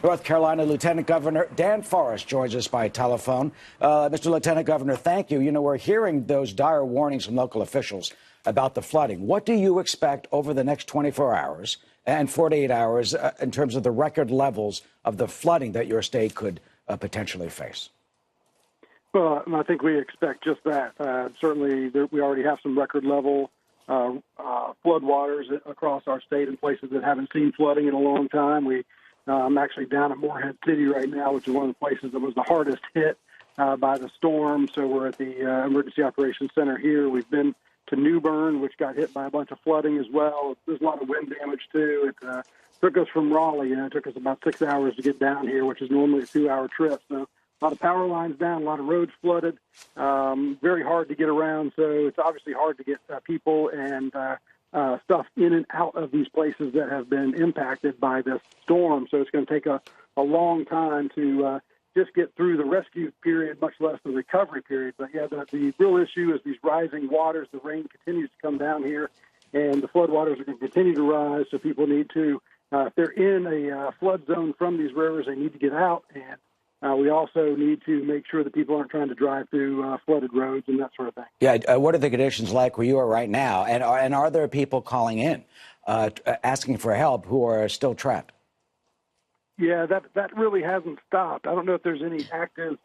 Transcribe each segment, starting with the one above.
North Carolina Lieutenant Governor Dan Forest joins us by telephone. Mr. Lieutenant Governor, thank you. You know, we're hearing those dire warnings from local officials about the flooding. What do you expect over the next 24 hours and 48 hours in terms of the record levels of the flooding that your state could potentially face? Well, I think we expect just that. Certainly, we already have some record level floodwaters across our state in places that haven't seen flooding in a long time. I'm actually down at Morehead City right now, which is one of the places that was the hardest hit by the storm. So we're at the Emergency Operations Center here. We've been to New Bern, which got hit by a bunch of flooding as well. There's a lot of wind damage, too. It took us from Raleigh. It took us about 6 hours to get down here, which is normally a 2-hour trip. So a lot of power lines down, a lot of roads flooded, very hard to get around. So it's obviously hard to get people and stuff in and out of these places that have been impacted by this storm. So it's going to take a long time to just get through the rescue period, much less the recovery period. But, yeah, the real issue is these rising waters. The rain continues to come down here, and the flood waters are going to continue to rise. So people need to, if they're in a flood zone from these rivers, they need to get out. And we also need to make sure that people aren't trying to drive through flooded roads and that sort of thing. Yeah, what are the conditions like where you are right now? And are there people calling in, asking for help who are still trapped? Yeah, that really hasn't stopped. I don't know if there's any active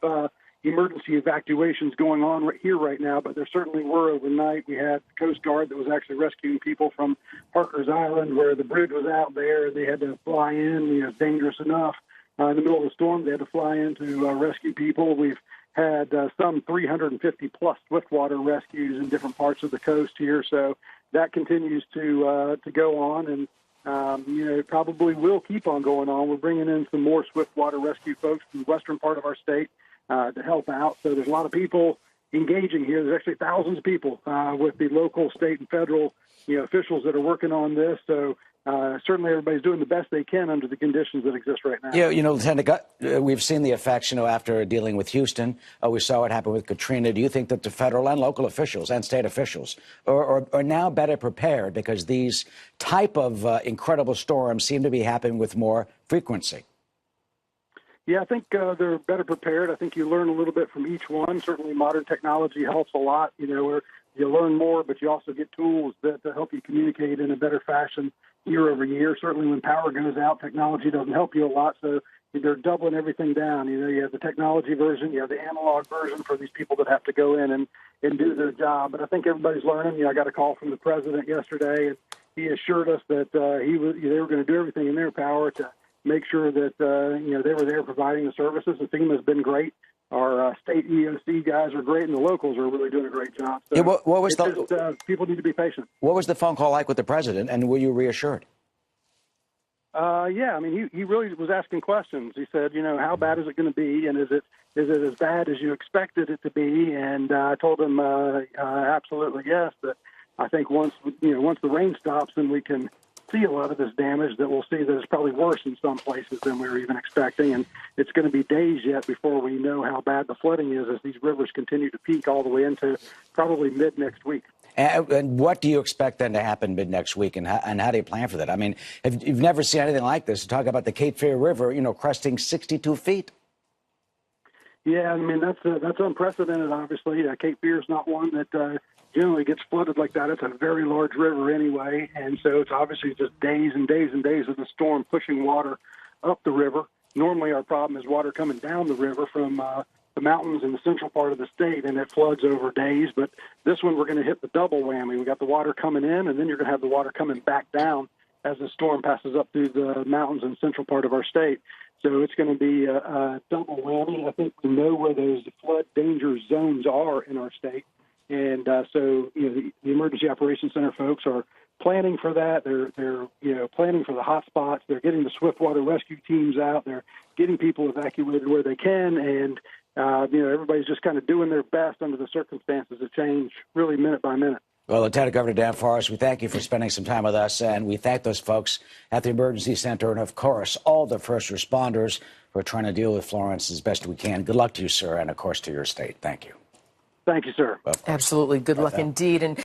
emergency evacuations going on right now, but there certainly were overnight. We had the Coast Guard that was actually rescuing people from Parker's Island, where the bridge was out there. They had to fly in. It's dangerous enough. In the middle of the storm, they had to fly in to rescue people. We've had some 350-plus swiftwater rescues in different parts of the coast here, so that continues to go on, and it probably will keep on going on. We're bringing in some more swiftwater rescue folks from the western part of our state to help out. So there's a lot of people engaging here. There's actually thousands of people with the local, state, and federal officials that are working on this. So certainly everybody's doing the best they can under the conditions that exist right now. Yeah, Lieutenant, we've seen the effects, after dealing with Houston. We saw what happened with Katrina. Do you think that the federal and local officials and state officials are now better prepared because these type of incredible storms seem to be happening with more frequency? Yeah, I think they're better prepared. I think you learn a little bit from each one. Certainly modern technology helps a lot, where you learn more, but you also get tools that help you communicate in a better fashion year over year. Certainly when power goes out, technology doesn't help you a lot, so they're doubling everything down. You have the technology version, you have the analog version for these people that have to go in and do their job. But I think everybody's learning. I got a call from the president yesterday, and he assured us that they were going to do everything in their power to make sure that they were there providing the services. The FEMA's been great. Our state EOC guys are great, and the locals are really doing a great job. So what was people need to be patient. What was the phone call like with the president, and were you reassured? Yeah, I mean, he really was asking questions. He said, how bad is it going to be, and is it as bad as you expected it to be? And I told him absolutely yes. That I think once the rain stops, then we can see a lot of this damage, that we'll see that it's probably worse in some places than we were even expecting. And it's going to be days yet before we know how bad the flooding is as these rivers continue to peak all the way into probably mid next week. And what do you expect then to happen mid next week, and how do you plan for that? I mean, you've never seen anything like this. Talk about the Cape Fear River, cresting 62 feet. Yeah, I mean, that's unprecedented, obviously. Cape Fear is not one that generally gets flooded like that. It's a very large river anyway, and so it's obviously just days and days and days of the storm pushing water up the river. Normally our problem is water coming down the river from the mountains in the central part of the state, and it floods over days. But this one, we're going to hit the double whammy. We got the water coming in, and then you're going to have the water coming back down as the storm passes up through the mountains in the central part of our state. So it's going to be a double whammy. I think we know where those flood danger zones are in our state. And so, the Emergency Operations Center folks are planning for that. They're planning for the hot spots. They're getting the swiftwater rescue teams out. They're getting people evacuated where they can. And, everybody's just kind of doing their best under the circumstances to change really minute by minute. Well, Lieutenant Governor Dan Forest, we thank you for spending some time with us, and we thank those folks at the Emergency Center and, of course, all the first responders who are trying to deal with Florence as best we can. Good luck to you, sir, and, of course, to your state. Thank you. Thank you, sir. Absolutely. Good luck indeed. And